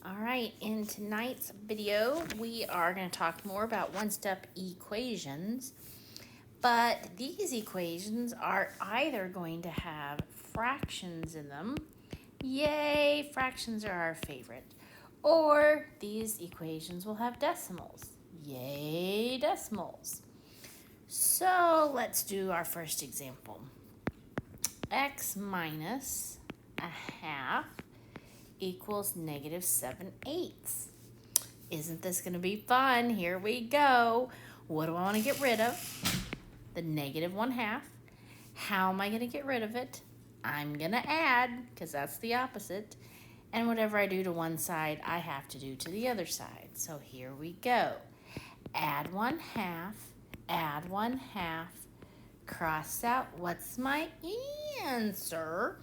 All right, in tonight's video, we are going to talk more about one-step equations, but these equations are either going to have fractions in them, yay, fractions are our favorite, or these equations will have decimals, yay, decimals. So let's do our first example. X minus a half equals negative 7/8. Isn't this going to be fun? Here we go. What do I want to get rid of? The negative 1/2. How am I going to get rid of it? I'm going to add, because that's the opposite. And whatever I do to one side, I have to do to the other side. So here we go. Add 1/2, add 1/2, cross out. What's my answer?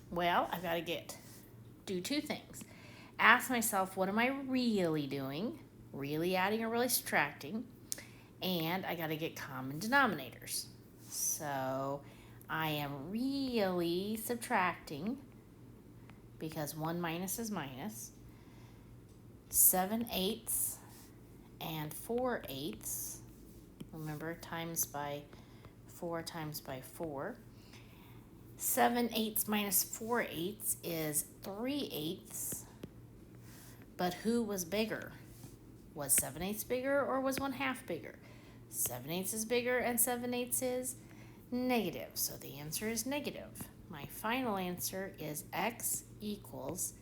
Well, I've got to do two things. Ask myself, what am I really doing? Really adding or really subtracting? And I got to get common denominators. So I am really subtracting because 1 minus is minus. 7/8 and 4/8. Remember, times by 4 times by 4. 7/8 minus 4/8 is 3/8. But who was bigger? Was 7/8 bigger or was 1/2 bigger? 7/8 is bigger and 7/8 is negative. So the answer is negative. My final answer is X equals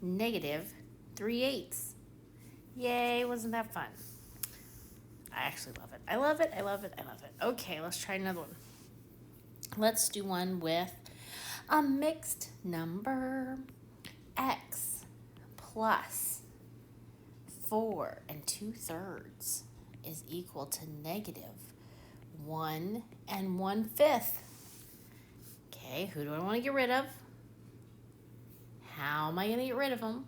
negative 3/8. Yay, wasn't that fun? I actually love it. I love it, I love it, I love it. Okay, let's try another one. Let's do one with a mixed number. X plus 4 2/3 is equal to negative 1 1/5. Okay, who do I want to get rid of? How am I going to get rid of them?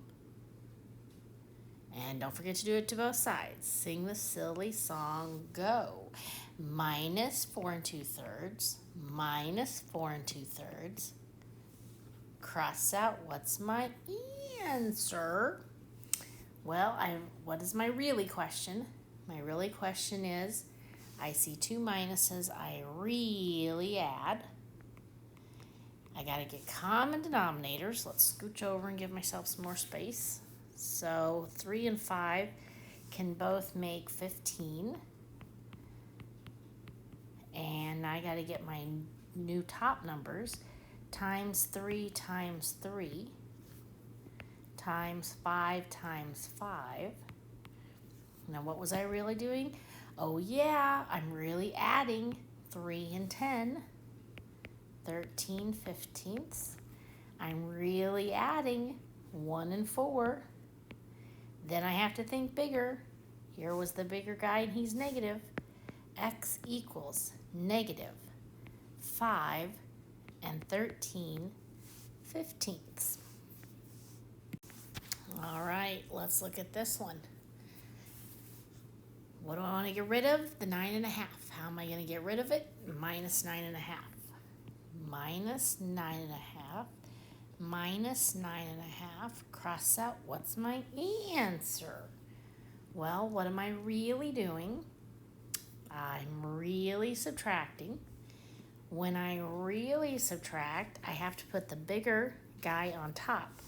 And don't forget to do it to both sides. Sing the silly song, go. Minus 4 2/3, minus 4 2/3. Cross out, what's my answer? Well, what is my really question? My really question is, I see two minuses, I really add. I got to get common denominators. Let's scooch over and give myself some more space. So 3 and 5 can both make 15. And I got to get my new top numbers. Times 3 times 3 times 5 times 5. Now what was I really doing? Oh yeah, I'm really adding 3 and 10. 13/15. I'm really adding 1 and 4. Then I have to think bigger. Here was the bigger guy and he's negative. X equals negative 5 13/15. All right, let's look at this one. What do I want to get rid of? The 9 1/2. How am I going to get rid of it? Minus 9 1/2. Minus 9 1/2. Minus 9 1/2. Cross out, what's my answer? Well, what am I really doing? I'm really subtracting. When I really subtract, I have to put the bigger guy on top.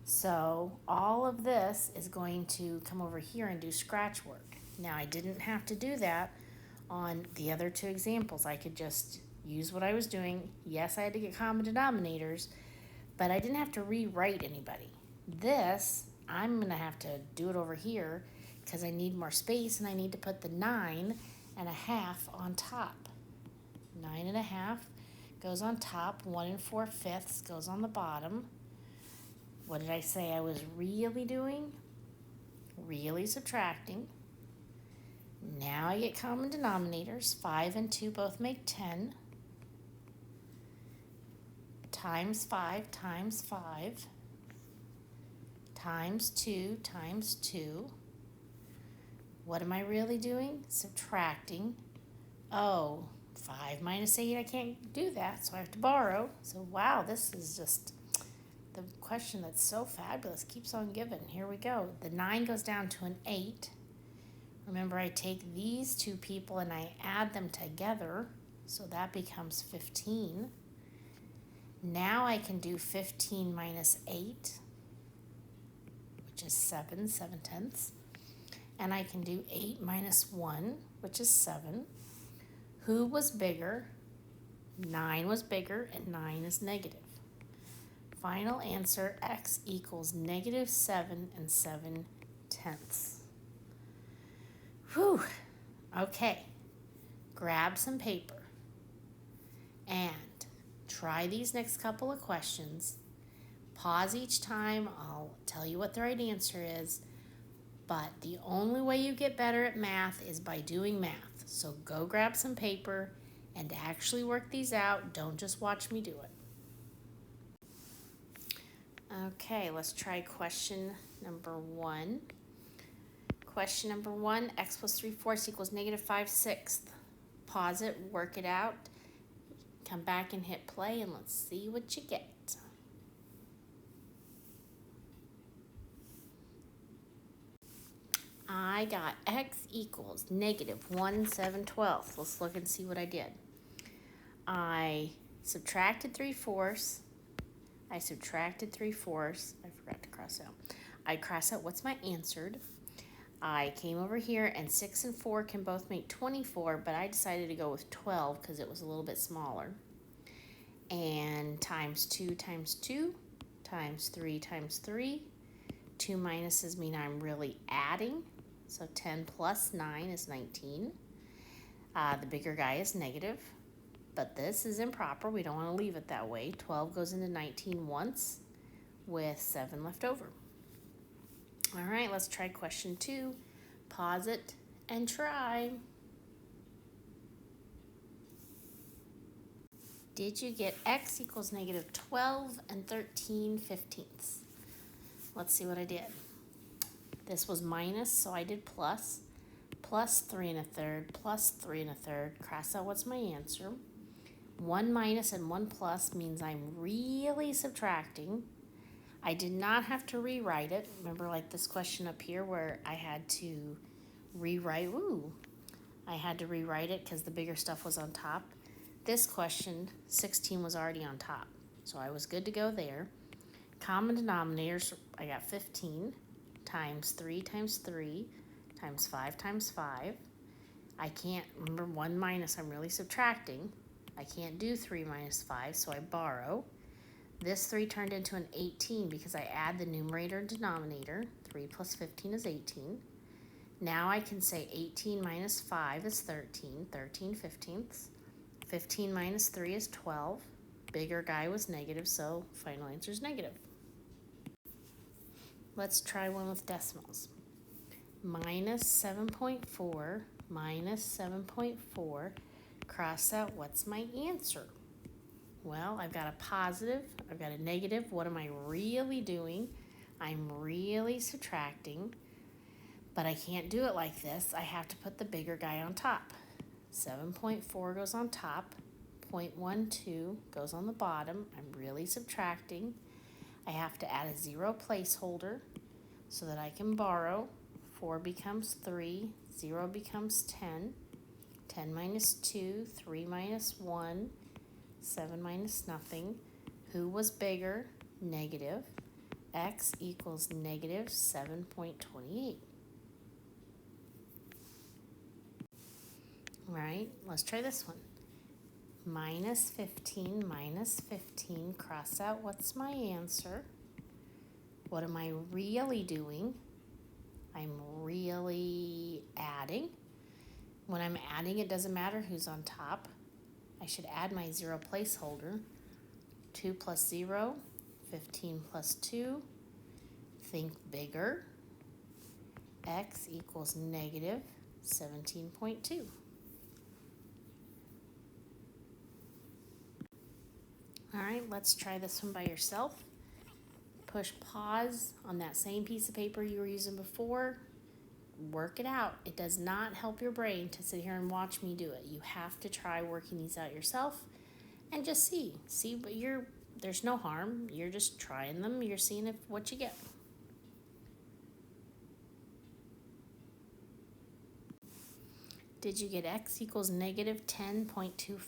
So all of this is going to come over here and do scratch work. Now, I didn't have to do that on the other two examples. I could just use what I was doing. Yes, I had to get common denominators, but I didn't have to rewrite anybody. This, I'm going to have to do it over here because I need more space and I need to put the 9 1/2 on top. 9 1/2 goes on top. 1 4/5 goes on the bottom. What did I say I was really doing? Really subtracting. Now I get common denominators. 5 and 2 both make 10. Times 5 times 5. Times 2 times 2. What am I really doing? Subtracting. Oh, 5 minus 8, I can't do that, so I have to borrow. So wow, this is just the question that's so fabulous keeps on giving. Here we go. The 9 goes down to an 8. Remember, I take these two people and I add them together, so that becomes 15. Now I can do 15 minus 8, which is 7/7. And I can do 8 minus 1, which is 7. Who was bigger? 9 was bigger, and 9 is negative. Final answer, x equals negative 7/7. Whew. Okay. Grab some paper and try these next couple of questions. Pause each time. I'll tell you what the right answer is. But the only way you get better at math is by doing math. So go grab some paper and actually work these out. Don't just watch me do it. Okay, let's try question number 1. Question number 1, x plus 3/4 equals negative 5/6. Pause it, work it out, come back and hit play, and let's see what you get. I got x equals negative 1/7/12. Let's look and see what I did. I subtracted 3/4. I subtracted 3/4. I forgot to cross out. I cross out what's my answered. I came over here, and 6 and 4 can both make 24, but I decided to go with 12 because it was a little bit smaller. And times 2 times 2 times 3 times 3. 2 minuses mean I'm really adding. So 10 plus 9 is 19. The bigger guy is negative, but this is improper. We don't want to leave it that way. 12 goes into 19 once with 7 left over. All right, let's try question 2. Pause it and try. Did you get x equals negative 12 and 13/15? Let's see what I did. This was minus, so I did plus. Plus 3 1/3, plus 3 1/3. Cross out what's my answer. 1 minus and 1 plus means I'm really subtracting. I did not have to rewrite it. Remember, like this question up here where I had to rewrite, I had to rewrite it because the bigger stuff was on top. This question, 16 was already on top, so I was good to go there. Common denominators, I got 15 times 3 times 3 times 5 times 5. I can't, remember 1 minus, I'm really subtracting. I can't do 3 minus 5, so I borrow. This 3 turned into an 18 because I add the numerator and denominator. 3 plus 15 is 18. Now I can say 18 minus 5 is 13, 13/15. 15 minus 3 is 12. Bigger guy was negative, so final answer is negative. Let's try one with decimals. Minus 7.4 minus 7.4. Cross out what's my answer. Well, I've got a positive, I've got a negative. What am I really doing? I'm really subtracting, but I can't do it like this. I have to put the bigger guy on top. 7.4 goes on top, 0.12 goes on the bottom. I'm really subtracting. I have to add a 0 placeholder so that I can borrow. 4 becomes 3, 0 becomes 10. 10 minus 2, 3 minus 1, 7 minus nothing. Who was bigger? Negative. X equals negative 7.28. Right, let's try this one. Minus 15 minus 15. Cross out what's my answer. What am I really doing? I'm really adding. When I'm adding, it doesn't matter who's on top. I should add my 0 placeholder. 2 plus 0, 15 plus 2. Think bigger. X equals negative 17.2. All right, let's try this one by yourself. Push pause on that same piece of paper you were using before. Work it out. It does not help your brain to sit here and watch me do it. You have to try working these out yourself and just see what there's no harm. You're just trying them. You're seeing what you get. Did you get x equals negative 10.25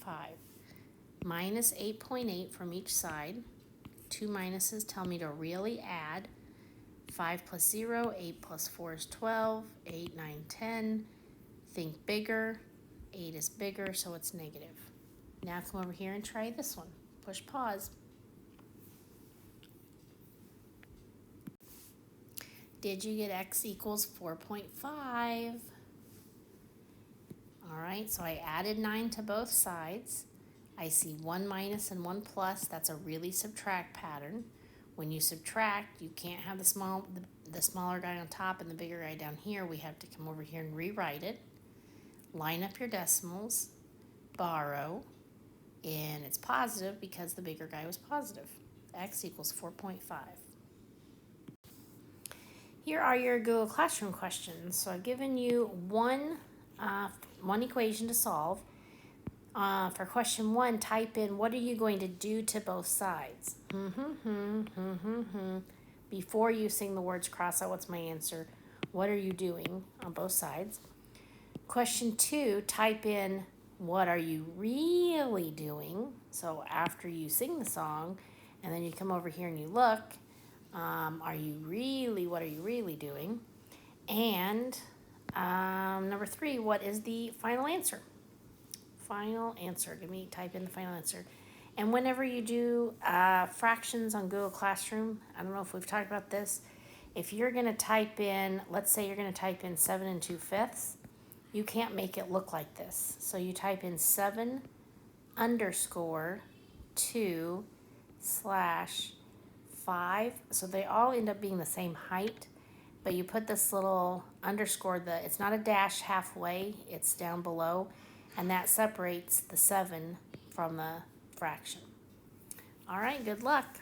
minus 8.8 from each side? Two minuses tell me to really add. 5 plus 0, 8 plus 4 is 12, 8, 9, 10. Think bigger. 8 is bigger, so it's negative. Now come over here and try this one. Push pause. Did you get x equals 4.5? All right, so I added 9 to both sides. I see 1 minus and 1 plus. That's a really subtract pattern. When you subtract, you can't have the smaller guy on top and the bigger guy down here. We have to come over here and rewrite it. Line up your decimals, borrow, and it's positive because the bigger guy was positive. X equals 4.5. Here are your Google Classroom questions. So I've given you one equation to solve. For question 1, type in, what are you going to do to both sides? Before you sing the words cross out, what's my answer? What are you doing on both sides? Question 2, type in, what are you really doing? So after you sing the song, and then you come over here and you look, what are you really doing? And number 3, what is the final answer? Final answer. Type in the final answer. And whenever you do fractions on Google Classroom, I don't know if we've talked about this, if you're going to type in, let's say you're going to type in 7 2/5, you can't make it look like this. So you type in 7 underscore 2 slash 5. So they all end up being the same height, but you put this little underscore, it's not a dash halfway, it's down below, and that separates the 7 from the fraction. All right, good luck.